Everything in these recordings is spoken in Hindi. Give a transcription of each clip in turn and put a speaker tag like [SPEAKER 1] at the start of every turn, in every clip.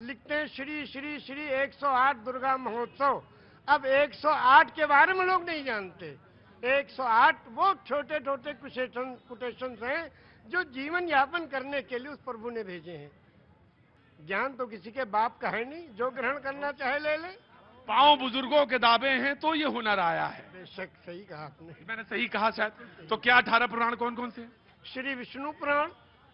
[SPEAKER 1] लिखते हैं श्री श्री श्री 108 दुर्गा महोत्सव। अब 108 के बारे में लोग नहीं जानते। 108 वो छोटे छोटे कोटेशंस हैं जो जीवन यापन करने के लिए उस प्रभु ने भेजे हैं। ज्ञान तो किसी के बाप का है नहीं, जो ग्रहण करना चाहे ले ले।
[SPEAKER 2] पांव बुजुर्गों के दावे हैं तो ये हुनर आया है।
[SPEAKER 1] बेशक सही कहा आपने।
[SPEAKER 2] मैंने सही कहा शायद। तो क्या 18 पुराण कौन कौन से?
[SPEAKER 1] श्री विष्णु पुराण,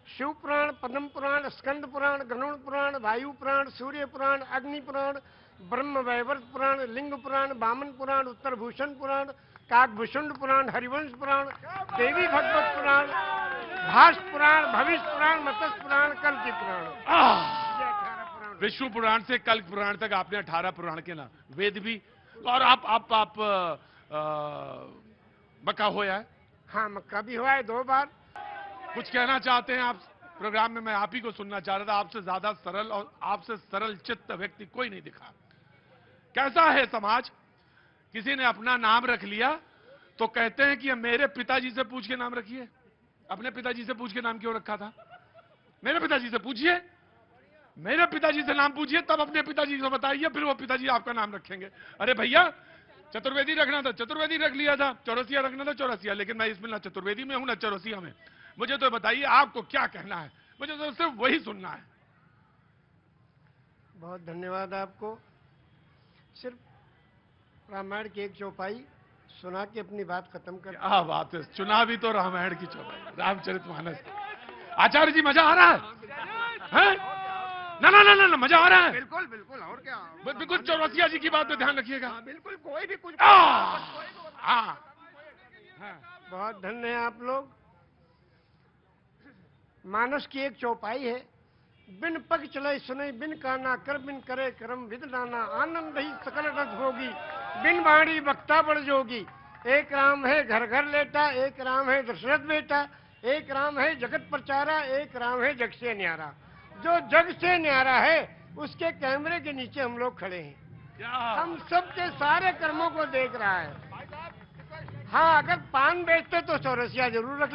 [SPEAKER 1] शिव पुराण, पद्म पुराण, स्कंद पुराण, गरुड़ पुराण, वायु पुराण, सूर्य पुराण, अग्नि पुराण, ब्रह्म वैवर्त पुराण, लिंग पुराण, वामन पुराण, उत्तर भूषण पुराण, काकभूषुंड पुराण, हरिवंश पुराण, देवी भगवत पुराण, भाष पुराण, भविष्य पुराण, मत्स्य पुराण, कल्कि पुराण।
[SPEAKER 2] विष्णु पुराण से कल्क पुराण तक आपने 18 पुराण के ना वेद भी। और आप मक्का हुआ है?
[SPEAKER 1] हाँ, मक्का भी हुआ है 2 बार।
[SPEAKER 2] कुछ कहना चाहते हैं आप प्रोग्राम में? मैं आप ही को सुनना चाह रहा था। आपसे ज्यादा सरल और आपसे सरल चित्त व्यक्ति कोई नहीं दिखा। कैसा है समाज? किसी ने अपना नाम रख लिया तो कहते हैं कि मेरे पिताजी से पूछ के नाम रखिए। अपने पिताजी से पूछ के नाम क्यों रखा था? मेरे पिताजी से पूछिए, मेरे पिताजी से नाम पूछिए, तब अपने पिताजी से बताइए, फिर वो पिताजी आपका नाम रखेंगे। अरे भैया, चतुर्वेदी रखना था चतुर्वेदी रख लिया था, चौरसिया रखना था चौरसिया, लेकिन मैं इसमें ना चतुर्वेदी में हूं ना चौरसिया में। मुझे तो बताइए आपको क्या कहना है, मुझे तो सिर्फ वही सुनना है।
[SPEAKER 1] बहुत धन्यवाद आपको। सिर्फ रामायण की एक चौपाई सुना के अपनी बात खत्म कर।
[SPEAKER 2] क्या बात है, चुना भी तो रामायण की चौपाई, रामचरितमानस। आचार्य जी मजा आ रहा है? ना ना ना ना, मजा आ रहा है।
[SPEAKER 1] बिल्कुल बिल्कुल, और क्या।
[SPEAKER 2] बिल्कुल चौरसिया जी की बात पे ध्यान रखिएगा।
[SPEAKER 1] बिल्कुल, कोई भी कुछ। बहुत धन्य है आप लोग। मानस की एक चौपाई है, बिन पग चले सुने, बिन काना कर, बिन करे करम विद नाना, आनंद ही सकल रस होगी, बिन बाणी वक्ता बड़ जोगी। एक राम है घर घर लेटा, एक राम है दशरथ बेटा, एक राम है जगत प्रचारा, एक राम है जग से न्यारा। जो जग से न्यारा है उसके कैमरे के नीचे हम लोग खड़े हैं। हम सबके सारे कर्मों को देख रहा है। हाँ, अगर पान बेचते तो चौरसिया जरूर रख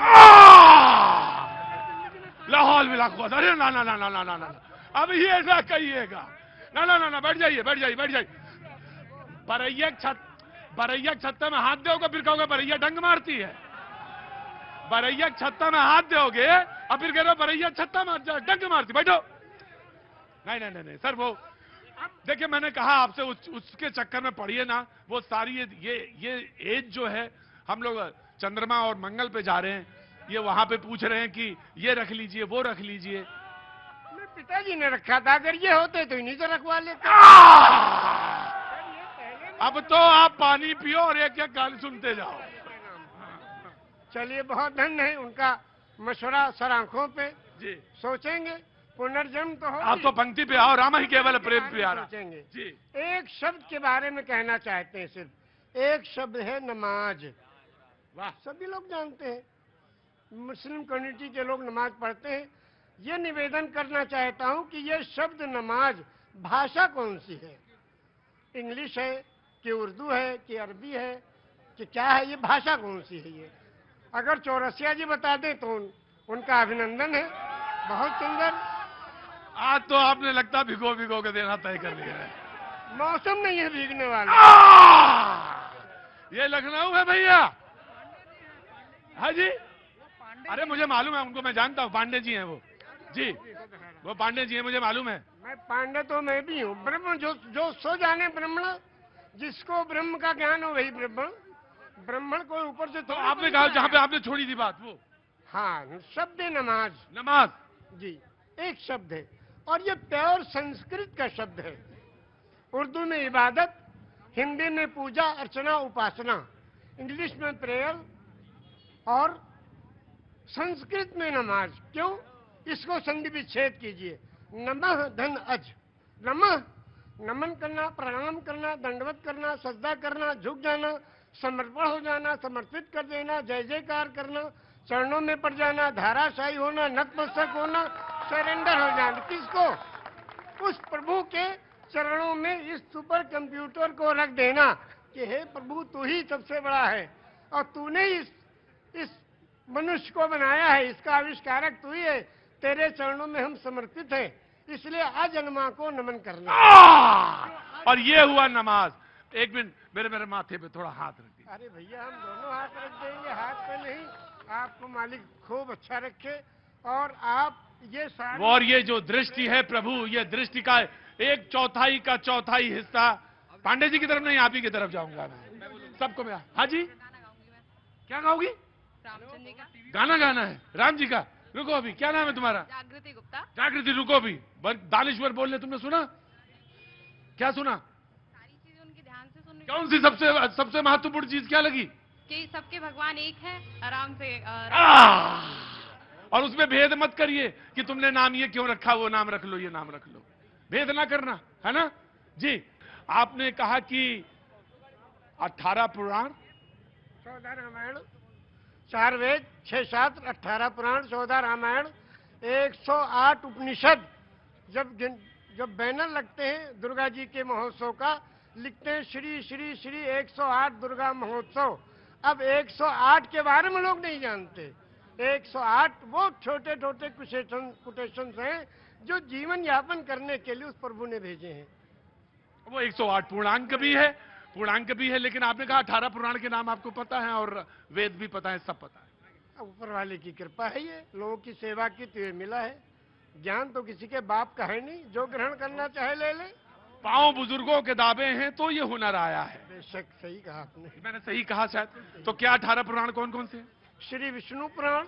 [SPEAKER 2] लाहौल मिला। अरे ना ना ना ना ना ना ना, अब ही ऐसा कहिएगा। ना ना ना ना, बैठ जाइए बैठ जाइए बैठ जाइए। बरैया छत्ता में हाथ दोगे फिर कहोगे बरैया डंग मारती है। बरैया छत्ता में हाथ दोगे और फिर कह रहे हो बरैया छत्ता में डंग मारती। बैठो। नहीं नहीं नहीं सर, वो देखिए मैंने कहा आपसे उसके चक्कर में पड़िए ना। वो सारी ये एज जो है, हम लोग चंद्रमा और मंगल पे जा रहे हैं, ये वहां पे पूछ रहे हैं कि ये रख लीजिए वो रख लीजिए।
[SPEAKER 1] पिताजी ने रखा था, अगर ये होते तो इन्हीं से रखवा लेते।
[SPEAKER 2] अब तो आप पानी पियो और एक एक गाली सुनते जाओ।
[SPEAKER 1] चलिए, बहुत धन्य है। उनका मशवरा सर आंखों पे
[SPEAKER 2] जी।
[SPEAKER 1] सोचेंगे, पुनर्जन्म तो हो।
[SPEAKER 2] आप तो पंक्ति पे आओ, राम ही केवल प्रेम प्यारा।
[SPEAKER 1] सोचेंगे
[SPEAKER 2] जी।
[SPEAKER 1] एक शब्द के बारे में कहना चाहते हैं, सिर्फ एक शब्द है, नमाज। वाह, सभी लोग जानते हैं, मुस्लिम कम्युनिटी के लोग नमाज पढ़ते हैं। ये निवेदन करना चाहता हूं कि ये शब्द नमाज भाषा कौन सी है? इंग्लिश है कि उर्दू है कि अरबी है कि क्या है? ये भाषा कौन सी है? ये अगर चौरसिया जी बता दें तो उनका अभिनंदन है। बहुत सुंदर।
[SPEAKER 2] आज तो आपने लगता भिगो भिगो के देना तय कर लिया है।
[SPEAKER 1] मौसम नहीं है भीगने वाला।
[SPEAKER 2] ये लखनऊ है भैया। हाँ जी, अरे मुझे मालूम है उनको, मैं जानता हूँ, पांडे जी हैं वो। जी, वो पांडे जी हैं, मुझे मालूम है।
[SPEAKER 1] मैं पांडे तो मैं भी हूँ। ब्रह्म जो सो जाने ब्रह्मण, जिसको ब्रह्म का ज्ञान हो वही ब्रह्मण। ब्राह्मण को ऊपर से
[SPEAKER 2] तो आपने कहा जहां पे आपने छोड़ी थी बात वो।
[SPEAKER 1] हाँ, शब्द है नमाज।
[SPEAKER 2] नमाज
[SPEAKER 1] जी, एक शब्द है और ये प्योर संस्कृत का शब्द है। उर्दू में इबादत, हिंदी में पूजा अर्चना उपासना, इंग्लिश में प्रेयर और संस्कृत में नमाज। क्यों? इसको संधि विच्छेद कीजिए। नमः धन अज। नमः नमन करना, प्रणाम करना, दंडवत करना, सजदा करना, झुक जाना, समर्पण हो जाना, समर्पित कर देना, जय जयकार करना, चरणों में पड़ जाना, धाराशाही होना, नतमस्तक होना, सरेंडर हो जाना। किसको? उस प्रभु के चरणों में इस सुपर कंप्यूटर को रख देना कि हे प्रभु, तू ही सबसे बड़ा है और तूने इस मनुष्य को बनाया है, इसका आविष्कारक तू ही है। तेरे चरणों में हम समर्पित हैं। इसलिए अजन्मा को नमन करना।
[SPEAKER 2] और ये हुआ नमाज। एक मिनट, मेरे माथे पे थोड़ा हाथ रख दीजिए।
[SPEAKER 1] अरे भैया हम दोनों हाथ रख देंगे, हाथ पे नहीं। आपको मालिक खूब अच्छा रखे। और आप ये सारे
[SPEAKER 2] और ये जो दृष्टि है प्रभु, ये दृष्टि का 1/4 का चौथाई हिस्सा पांडे जी की तरफ नहीं, आप ही की तरफ जाऊंगा मैं। सबको मैं, हाँ जी, क्या गाओगी?
[SPEAKER 3] रामचंद्र जी का
[SPEAKER 2] गाना गाना है राम जी का। रुको अभी, क्या नाम है तुम्हारा?
[SPEAKER 3] जागृति गुप्ता।
[SPEAKER 2] जागृति, रुको अभी। दानेश्वर बोल रहे, तुमने सुना? क्या सुना?
[SPEAKER 3] सारी चीजें उनकी ध्यान से सुन
[SPEAKER 2] कौन सी सबसे महत्वपूर्ण चीज क्या लगी?
[SPEAKER 3] कि सबके भगवान एक है, आराम से
[SPEAKER 2] और उसमें भेद मत करिए कि तुमने नाम ये क्यों रखा, वो नाम रख लो, ये नाम रख लो। भेद ना करना, है ना जी। आपने कहा कि 18 पुराण,
[SPEAKER 1] 14 रामायण, 4 वेद, 6 शास्त्र, 18 पुराण, 14 रामायण, 108 उपनिषद। जब बैनर लगते हैं दुर्गा जी के महोत्सव का, लिखते हैं श्री श्री श्री 108 दुर्गा महोत्सव। अब 108 के बारे में लोग नहीं जानते। 108 वो छोटे छोटे कोटेशंस हैं जो जीवन यापन करने के लिए उस प्रभु ने भेजे हैं।
[SPEAKER 2] वो 108 पूर्णांक भी है, लेकिन आपने कहा 18 पुराण के नाम आपको पता है और वेद भी पता है, सब पता है।
[SPEAKER 1] ऊपर वाले की कृपा है, ये लोगों की सेवा की तो ये मिला है। ज्ञान तो किसी के बाप का है नहीं, जो ग्रहण करना चाहे ले ले।
[SPEAKER 2] पांव बुजुर्गों के दावे हैं तो ये हुनर आया है।
[SPEAKER 1] बेशक सही कहा आपने।
[SPEAKER 2] मैंने सही कहा शायद। तो क्या 18 पुराण कौन कौन से हैं?
[SPEAKER 1] श्री विष्णु पुराण,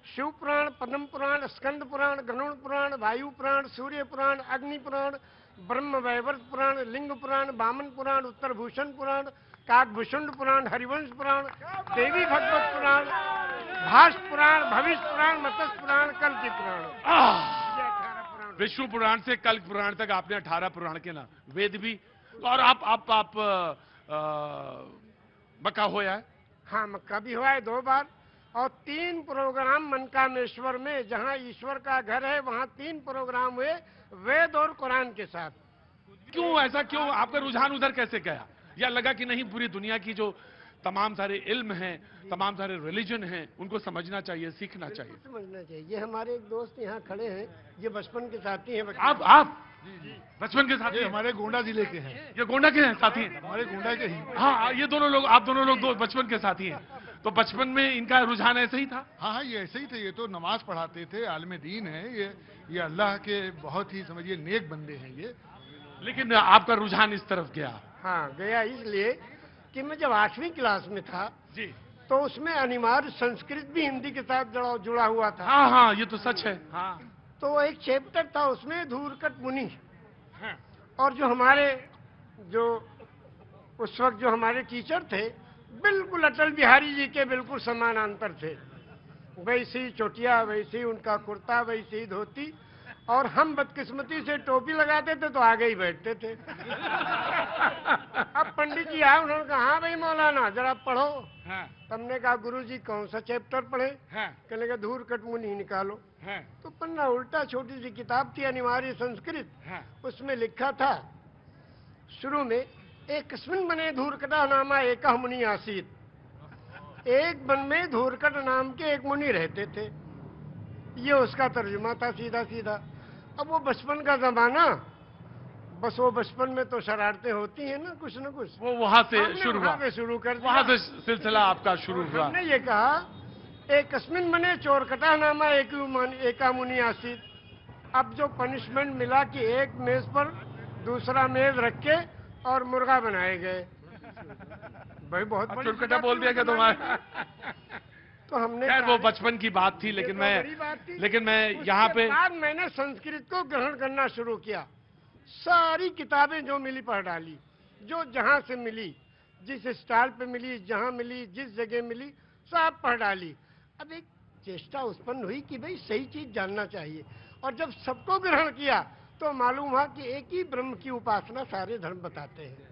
[SPEAKER 1] शिव पुराण, पद्म पुराण, स्कंद पुराण, गरुड़ पुराण, वायु पुराण, सूर्य पुराण, अग्नि पुराण, ब्रह्म वैवर्त पुराण, लिंग पुराण, वामन पुराण, उत्तर भूषण पुराण, काकभूषुंड पुराण, हरिवंश पुराण, देवी भगवत पुराण, भाष पुराण, भविष्य पुराण, मत्स्य पुराण, कल्कि पुराण। ये 18 पुराण।
[SPEAKER 2] विष्णु पुराण से कल्क पुराण तक आपने 18 पुराण के नाम, वेद भी। और आप मक्का होया है?
[SPEAKER 1] हाँ, मक्का भी हुआ है 2 बार। और 3 प्रोग्राम मनकामेश्वर में, जहाँ ईश्वर का घर है, वहाँ 3 प्रोग्राम हुए वेद और कुरान के साथ।
[SPEAKER 2] क्यों ऐसा, क्यों आपका रुझान उधर कैसे गया? या लगा कि नहीं, पूरी दुनिया की जो तमाम सारे इल्म हैं, तमाम सारे रिलीजन हैं, उनको समझना चाहिए, सीखना चाहिए?
[SPEAKER 1] समझना चाहिए। ये हमारे एक दोस्त यहाँ खड़े हैं, ये बचपन के साथी हैं।
[SPEAKER 2] आप बचपन के साथी?
[SPEAKER 4] हमारे गोंडा जिले के हैं।
[SPEAKER 2] ये गोंडा के हैं साथी हैं?
[SPEAKER 4] हमारे गोंडा के ही।
[SPEAKER 2] हाँ, ये दोनों लोग, आप दोनों लोग बचपन के साथी हैं। तो बचपन में इनका रुझान ऐसे ही था?
[SPEAKER 4] हाँ, ये ऐसे ही थे। ये तो नमाज पढ़ाते थे, आलिम दीन है ये अल्लाह के बहुत ही समझिए नेक बंदे हैं ये।
[SPEAKER 2] लेकिन आपका रुझान इस तरफ गया?
[SPEAKER 1] हाँ, गया इसलिए कि मैं जब 8वीं क्लास में था
[SPEAKER 2] जी,
[SPEAKER 1] तो उसमें अनिवार्य संस्कृत भी हिंदी के साथ जुड़ा हुआ था।
[SPEAKER 2] हाँ, ये तो सच है। हाँ,
[SPEAKER 1] तो एक चैप्टर था उसमें धूर्कट मुनि।
[SPEAKER 2] हाँ।
[SPEAKER 1] और जो उस वक्त जो हमारे टीचर थे, बिल्कुल अटल बिहारी जी के बिल्कुल समानांतर थे। वैसी चोटिया, वैसी उनका कुर्ता, वैसी धोती। और हम बदकिस्मती से टोपी लगाते थे तो आगे ही बैठते थे। अब पंडित जी आए, उन्होंने कहा हाँ भाई मौलाना जरा पढ़ो।
[SPEAKER 2] हाँ,
[SPEAKER 1] हमने कहा गुरुजी कौन सा चैप्टर पढ़े?
[SPEAKER 2] हाँ,
[SPEAKER 1] कहने का धूर्कट मुनि निकालो।
[SPEAKER 2] हाँ,
[SPEAKER 1] तो पन्ना उल्टा, छोटी सी किताब थी अनिवार्य संस्कृत,
[SPEAKER 2] हाँ।
[SPEAKER 1] उसमें लिखा था शुरू में, एकस्मिन् वने धूर्कटा नामा एकः मुनि आसीत। एक वन में धूर्कट नाम के एक मुनि रहते थे। ये उसका तर्जुमा था सीधा सीधा। अब वो बचपन का जमाना, बस वो बचपन में तो शरारतें होती हैं ना कुछ न कुछ।
[SPEAKER 2] वो वहां से
[SPEAKER 1] हमने
[SPEAKER 2] शुरू हुआ,
[SPEAKER 1] वहाँ पे शुरू कर दिया।
[SPEAKER 2] वहां से सिलसिला आपका शुरू हुआ।
[SPEAKER 1] हमने ये कहा एकस्मिन् वने चोरकटा नामा एका मुनि आसीत। अब जो पनिशमेंट मिला कि एक मेज पर दूसरा मेज रख के और मुर्गा बनाए गए। भाई बहुत बड़ी
[SPEAKER 2] चुरकटा बोल दिया क्या तुम्हारा?
[SPEAKER 1] तो हमने
[SPEAKER 2] खैर वो
[SPEAKER 1] कहा,
[SPEAKER 2] बचपन की बात थी,
[SPEAKER 1] ये
[SPEAKER 2] लेकिन
[SPEAKER 1] तो बड़ी बात थी।
[SPEAKER 2] मैं
[SPEAKER 1] उसके
[SPEAKER 2] यहाँ पे
[SPEAKER 1] बाद मैंने संस्कृत को ग्रहण करना शुरू किया। सारी किताबें जो मिली पढ़ डाली, जो जहां से मिली, जिस स्टाइल पे मिली, जहां मिली, जिस जगह मिली, सब पढ़ डाली। अब एक चेष्टा उत्पन्न हुई कि भाई सही चीज जानना चाहिए। और जब सबको ग्रहण किया तो मालूम हुआ कि एक ही ब्रह्म की उपासना सारे धर्म बताते हैं।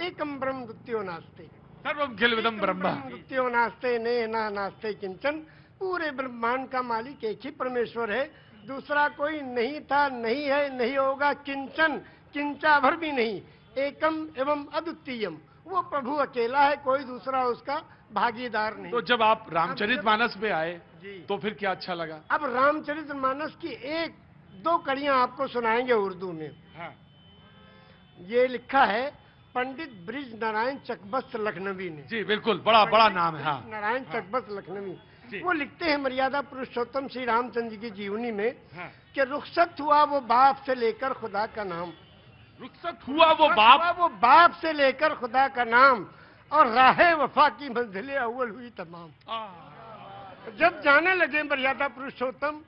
[SPEAKER 1] एकम ब्रह्म द्वितीयो नास्ते,
[SPEAKER 2] सर्वम खिलविदम ब्रह्म।
[SPEAKER 1] द्वितीयो नास्ते ने ना नास्ते किंचन। पूरे ब्रह्मांड का मालिक एक ही परमेश्वर है, दूसरा कोई नहीं था, नहीं है, नहीं होगा, किंचन, किंचा भर भी नहीं। एकम एवं अद्वितीयम, वो प्रभु अकेला है, कोई दूसरा उसका भागीदार नहीं।
[SPEAKER 2] तो जब आप रामचरितमानस पे आए
[SPEAKER 1] जी।
[SPEAKER 2] तो फिर क्या अच्छा लगा?
[SPEAKER 1] अब रामचरितमानस की एक दो कड़ियां आपको सुनाएंगे उर्दू में।
[SPEAKER 2] हाँ।
[SPEAKER 1] ये लिखा है पंडित ब्रिज नारायण चकबस्त लखनवी ने।
[SPEAKER 2] जी बिल्कुल, बड़ा बड़ा नाम है। हाँ।
[SPEAKER 1] नारायण चकबस्त लखनवी,
[SPEAKER 2] जी।
[SPEAKER 1] वो लिखते हैं मर्यादा पुरुषोत्तम श्री रामचंद्र जी की जीवनी में
[SPEAKER 2] हाँ।
[SPEAKER 1] कि रुखसत हुआ वो बाप से लेकर खुदा का नाम,
[SPEAKER 2] रुखसत हुआ वो बाप,
[SPEAKER 1] वो बाप से लेकर खुदा का नाम, और राहे वफा की मंजिलें अव्वल हुई तमाम। जब जाने लगे मर्यादा पुरुषोत्तम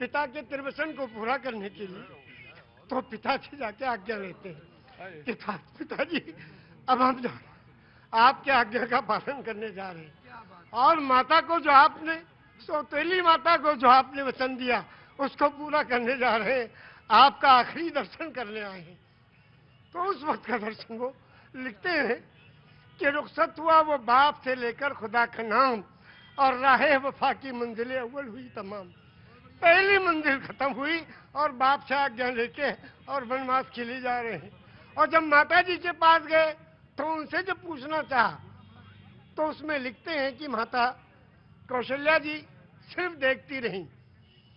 [SPEAKER 1] पिता के त्रिवसन को पूरा करने के लिए, तो पिता से जाके आज्ञा लेते हैं कि पिताजी अब हम जा आपके आज्ञा का पालन करने जा रहे हैं, और माता को जो आपने, सौतेली माता को जो आपने वचन दिया उसको पूरा करने जा रहे हैं, आपका आखिरी दर्शन करने आए हैं। तो उस वक्त का दर्शन वो लिखते हैं कि रुखसत हुआ वो बाप से लेकर खुदा का नाम, और राहे वफा की मंजिलें अव्वल हुई तमाम। पहली मंजिल खत्म हुई और बाप से आज्ञा लेके और वनवास के लिए जा रहे हैं। और जब माता जी के पास गए तो उनसे जब पूछना चाहा, तो उसमें लिखते हैं कि माता कौशल्या जी सिर्फ देखती रही,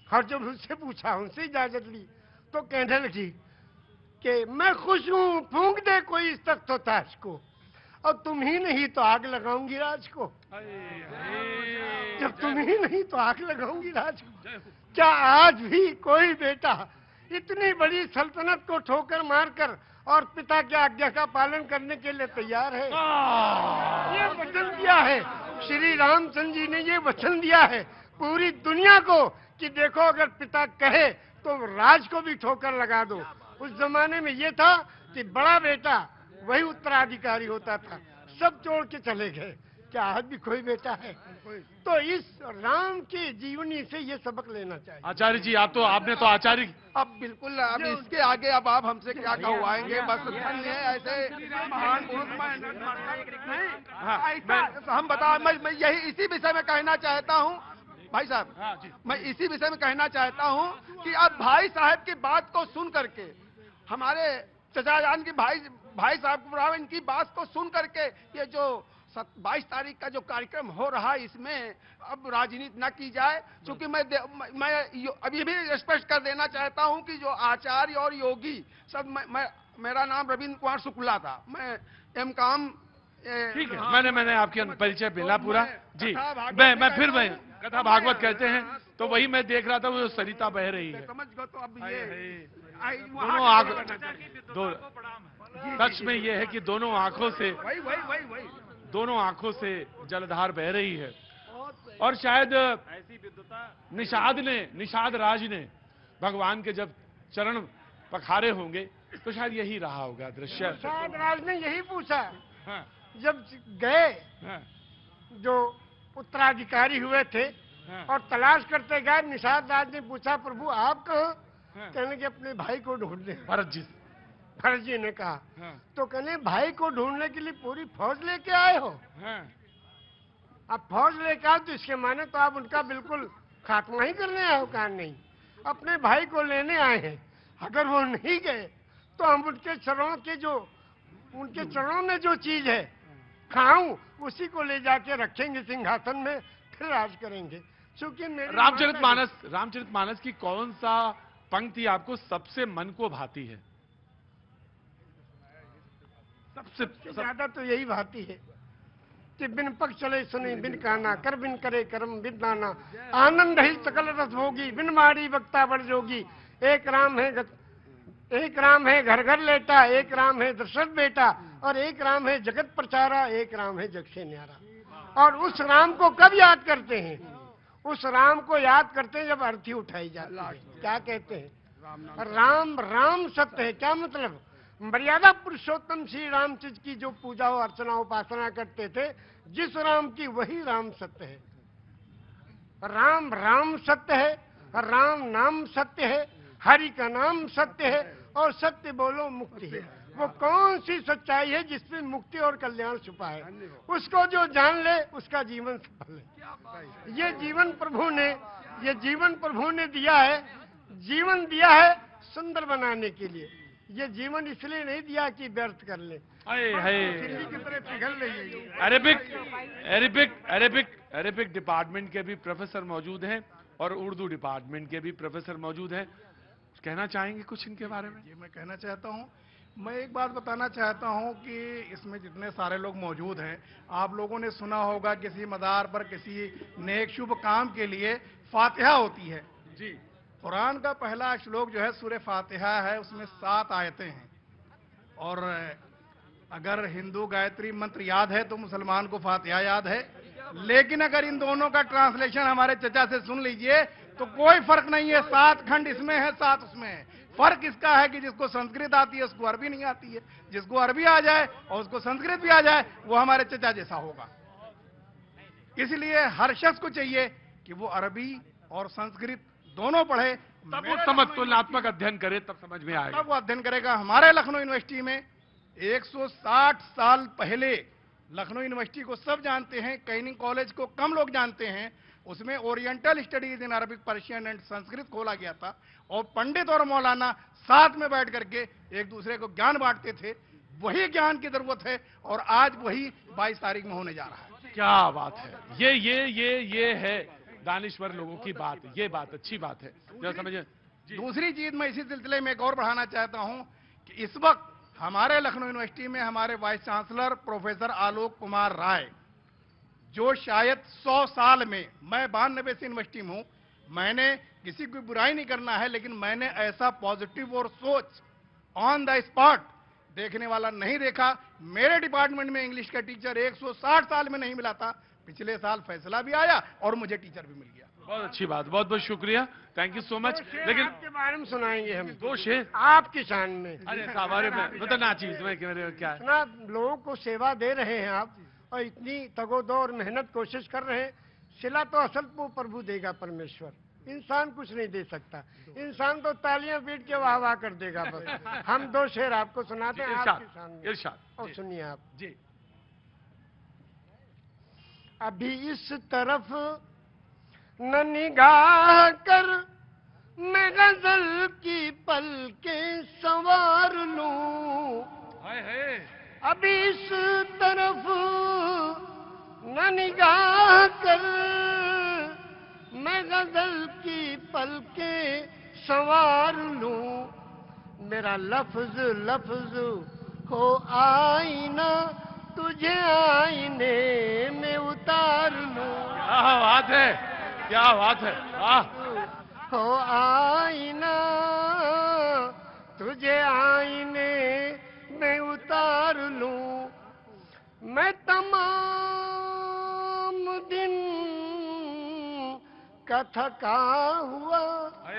[SPEAKER 1] और जब उनसे पूछा, उनसे इजाजत ली, तो कहने लगी कि मैं खुश हूं, फूंक दे कोई इस तख्त व ताज को, और तुम ही नहीं तो आग लगाऊंगी राज को। जब तुम ही नहीं तो आग लगाऊंगी राज को। क्या आज भी कोई बेटा इतनी बड़ी सल्तनत को ठोकर मारकर और पिता की आज्ञा का पालन करने के लिए तैयार है? ये वचन दिया है श्री रामचंद्र जी ने, ये वचन दिया है पूरी दुनिया को कि देखो अगर पिता कहे तो राज को भी ठोकर लगा दो। उस जमाने में ये था कि बड़ा बेटा वही उत्तराधिकारी होता था, सब छोड़ के चले गए। क्या आज भी कोई बेटा है? तो इस राम की जीवनी से ये सबक लेना चाहिए।
[SPEAKER 2] आचार्य जी, आप तो आपने तो आचार्य,
[SPEAKER 5] अब बिल्कुल, अब इसके आगे अब आप हमसे क्या कहवाएंगे? बस धन्य है ऐसे महान पुरुष। हम बता, मैं यही इसी विषय में कहना चाहता हूँ भाई साहब, मैं इसी विषय में कहना चाहता हूँ कि अब भाई साहब की बात को सुन करके, हमारे चचा जान की भाई साहब को, इनकी बात को सुन करके, ये जो 22 तारीख का जो कार्यक्रम हो रहा है, इसमें अब राजनीति न की जाए। क्योंकि मैं अभी भी स्पष्ट कर देना चाहता हूं कि जो आचार्य और योगी सब, मेरा नाम रविंद्र कुमार शुक्ला था, मैं M.Com।
[SPEAKER 2] ठीक है, मैंने आपके परिचय मिला पूरा जी। मैं फिर कथा भागवत कहते हैं तो वही मैं देख रहा था, वो सरिता बह रही है,
[SPEAKER 5] समझ गए? तो अब ये
[SPEAKER 2] दोनों आंखों, सच में ये है कि दोनों आंखों से,
[SPEAKER 5] वही
[SPEAKER 2] दोनों आंखों से जलधार बह रही है। और शायद निषाद राज ने भगवान के जब चरण पखारे होंगे तो शायद यही रहा होगा दृश्य।
[SPEAKER 1] निषाद राज ने यही पूछा।
[SPEAKER 2] हाँ।
[SPEAKER 1] जब गए,
[SPEAKER 2] हाँ।
[SPEAKER 1] जो उत्तराधिकारी हुए थे,
[SPEAKER 2] हाँ।
[SPEAKER 1] और तलाश करते गए, निषाद राज ने पूछा प्रभु आप कहाँ?
[SPEAKER 2] हाँ।
[SPEAKER 1] कहने के अपने भाई को ढूंढने।
[SPEAKER 2] भरत जी,
[SPEAKER 1] भरत जी ने कहा।
[SPEAKER 2] हाँ।
[SPEAKER 1] तो कहने भाई को ढूंढने के लिए पूरी फौज लेके आए हो?
[SPEAKER 2] हाँ।
[SPEAKER 1] अब फौज लेके आओ तो इसके माने तो आप उनका बिल्कुल खात्मा ही करने आए हो? कहा नहीं, अपने भाई को लेने आए हैं। अगर वो नहीं गए तो हम उनके चरणों में जो चीज है खाऊं, उसी को ले जाके रखेंगे सिंहासन में, फिर राज करेंगे। क्योंकि
[SPEAKER 2] रामचरितमानस की कौन सा पंक्ति आपको सबसे मन को भाती है? सबसे
[SPEAKER 1] ज्यादा तो यही भाती है कि बिन पग चले सुने बिन काना, कर बिन करे कर्म बिन नाना, आनंद ही सकल रस भोगी, बिन मारी वक्ता बड़ जोगी। एक राम है घर घर लेटा, एक राम है दशरथ बेटा, और एक राम है जगत प्रचारा, एक राम है जग से न्यारा। और उस राम को कब याद करते हैं? उस राम को याद करते हैं जब अर्थी उठाई जाती है। क्या कहते हैं? राम सत्य है। क्या मतलब? मर्यादा पुरुषोत्तम श्री रामचंद्र की जो पूजा और अर्चना उपासना करते थे, जिस राम की वही राम सत्य है। राम सत्य है, राम नाम सत्य है, हरि का नाम सत्य है, और सत्य बोलो मुक्ति है। वो कौन सी सच्चाई है जिसमें मुक्ति और कल्याण छुपा है? उसको जो जान ले उसका जीवन सफल है। ये जीवन प्रभु ने दिया है, जीवन दिया है सुंदर बनाने के लिए। ये जीवन इसलिए नहीं दिया कि व्यर्थ कर ले। दिल्ली की तरह पिघल रही है।
[SPEAKER 2] अरेबिक डिपार्टमेंट के भी प्रोफेसर मौजूद हैं और उर्दू डिपार्टमेंट के भी प्रोफेसर मौजूद हैं। कहना चाहेंगे कुछ इनके बारे में?
[SPEAKER 6] ये मैं कहना चाहता हूँ, मैं एक बात बताना चाहता हूँ कि इसमें जितने सारे लोग मौजूद हैं, आप लोगों ने सुना होगा किसी मदार पर किसी नेक शुभ काम के लिए फातिहा होती है।
[SPEAKER 2] जी।
[SPEAKER 6] कुरान का पहला श्लोक जो है सूरह फातिहा है, उसमें 7 आयतें हैं। और अगर हिंदू गायत्री मंत्र याद है तो मुसलमान को फातिहा याद है, लेकिन अगर इन दोनों का ट्रांसलेशन हमारे चचा से सुन लीजिए तो कोई फर्क नहीं है। 7 खंड इसमें है, 7 उसमें है। फर्क इसका है कि जिसको संस्कृत आती है उसको अरबी नहीं आती है, जिसको अरबी आ जाए और उसको संस्कृत भी आ जाए वो हमारे चचा जैसा होगा। इसलिए हर शख्स को चाहिए कि वो अरबी और संस्कृत दोनों पढ़े,
[SPEAKER 2] तब वो समतुलनात्मक अध्ययन करे, तब समझ में आएगा।
[SPEAKER 6] तब वो अध्ययन करेगा। हमारे लखनऊ यूनिवर्सिटी में 160 साल पहले, लखनऊ यूनिवर्सिटी को सब जानते हैं, कैनिंग कॉलेज को कम लोग जानते हैं, उसमें oriental studies in Arabic, Persian and Sanskrit खोला गया था और पंडित और मौलाना साथ में बैठ करके एक दूसरे को ज्ञान बांटते थे। वही ज्ञान की जरूरत है और आज वही 22 तारीख में होने जा रहा है।
[SPEAKER 2] क्या बात है, ये है दानिश्वर लोगों की बात। ये बात अच्छी बात है, जो समझे।
[SPEAKER 6] दूसरी चीज मैं इसी सिलसिले में एक और बढ़ाना चाहता हूं कि इस वक्त हमारे लखनऊ यूनिवर्सिटी में हमारे vice chancellor professor Alok Kumar Rai, जो शायद 100 साल में, मैं 92 से यूनिवर्सिटी में हूं, मैंने किसी की बुराई नहीं करना है, लेकिन मैंने ऐसा पॉजिटिव और सोच ऑन द स्पॉट देखने वाला नहीं देखा। मेरे डिपार्टमेंट में इंग्लिश का टीचर 160 साल में नहीं मिला था। पिछले साल फैसला भी आया और मुझे टीचर भी मिल गया।
[SPEAKER 2] बहुत अच्छी बात, बहुत बहुत शुक्रिया, थैंक यू सो मच। लेकिन
[SPEAKER 1] आपके बारे में सुनाएंगे हम
[SPEAKER 2] 2 शेर
[SPEAKER 1] आपकी शान में।
[SPEAKER 2] अरे हमारे में बताना चीज में क्या है?
[SPEAKER 1] इतना लोगों को सेवा दे रहे हैं आप और इतनी तगोदो और मेहनत कोशिश कर रहे हैं। सिला तो असल वो प्रभु देगा परमेश्वर, इंसान कुछ नहीं दे सकता। इंसान तो तालियां पीट के वाह वाह कर देगा बस। हम 2 शेर आपको सुनाते हैं आपकी शान में,
[SPEAKER 2] इरशाद
[SPEAKER 1] और सुनिए आप
[SPEAKER 2] जी।
[SPEAKER 1] अभी इस तरफ न निगाह कर, मैं गजल की पलकें संवार लूं।
[SPEAKER 2] हाय हाय।
[SPEAKER 1] अभी इस तरफ न निगाह कर, मैं गजल की पलकें संवार लूं। मेरा लफ्ज लफ्ज हो आईना, तुझे आईने में उतार लूं।
[SPEAKER 2] क्या बात है, क्या बात है, वाह।
[SPEAKER 1] हो आईना, तुझे आईने में उतार लूं। मैं तमाम दिन का थका हुआ,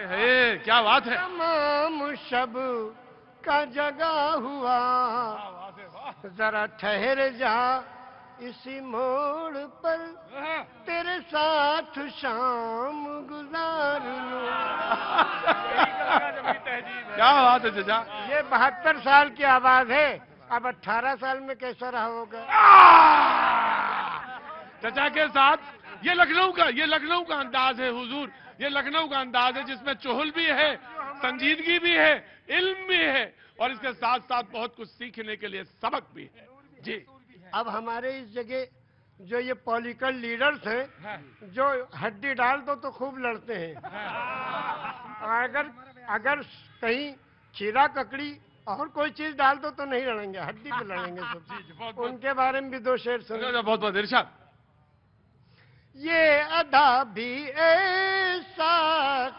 [SPEAKER 2] है क्या बात है,
[SPEAKER 1] तमाम शब का जगा हुआ। जरा ठहर जा इसी मोड़ पर, तेरे साथ शाम गुजार लूं।
[SPEAKER 2] क्या बात है चचा।
[SPEAKER 1] ये 72 साल की आवाज है, अब 18 साल में कैसा रहा होगा।
[SPEAKER 2] चचा के साथ ये लखनऊ का अंदाज है हुजूर, ये लखनऊ का अंदाज है जिसमें चुहल भी है, संजीदगी भी है, इल्म भी है और इसके साथ साथ बहुत कुछ सीखने के लिए सबक भी है। जी।
[SPEAKER 1] अब हमारे इस जगह जो ये पॉलिटिकल लीडर्स हैं, जो हड्डी डाल दो तो खूब लड़ते हैं, अगर कहीं खीरा ककड़ी और कोई चीज डाल दो तो नहीं लड़ेंगे, हड्डी पे लड़ेंगे सब। उनके बारे में भी 2 शेर सुनो।
[SPEAKER 2] बहुत बहुत इरशाद।
[SPEAKER 1] ये अदा भी ऐसा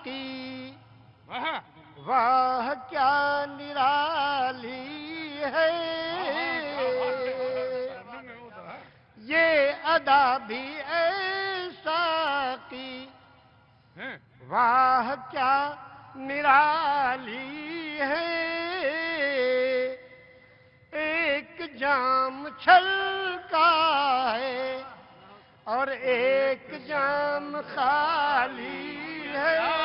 [SPEAKER 1] की, वाह क्या निराली है। ये अदा भी ऐसा की, वाह क्या निराली है। एक जाम छलका है और एक जाम खाली है।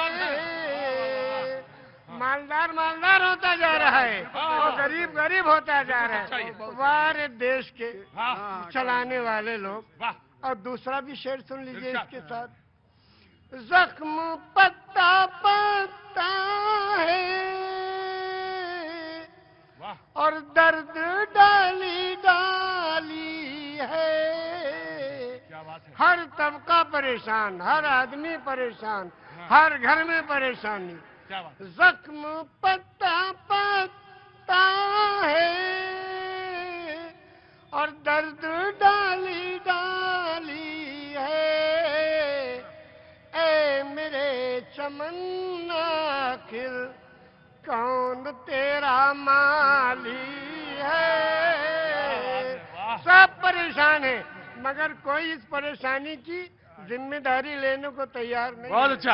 [SPEAKER 1] मालदार मालदार होता जा रहा है और गरीब गरीब होता जा रहा है। वारे देश के चलाने वाले लोग। और दूसरा भी शेर सुन लीजिए इसके साथ। जख्म पत्ता पत्ता है और दर्द डाली डाली है। हर तबका परेशान, हर आदमी परेशान, हर घर में परेशानी।
[SPEAKER 2] क्या बात।
[SPEAKER 1] जख्म पत्ता पत्ता है और दर्द डाली डाली है। ए मेरे चमन आखिर कौन तेरा माली है। सब परेशान है मगर कोई इस परेशानी की जिम्मेदारी लेने को तैयार नहीं।
[SPEAKER 2] बहुत अच्छा।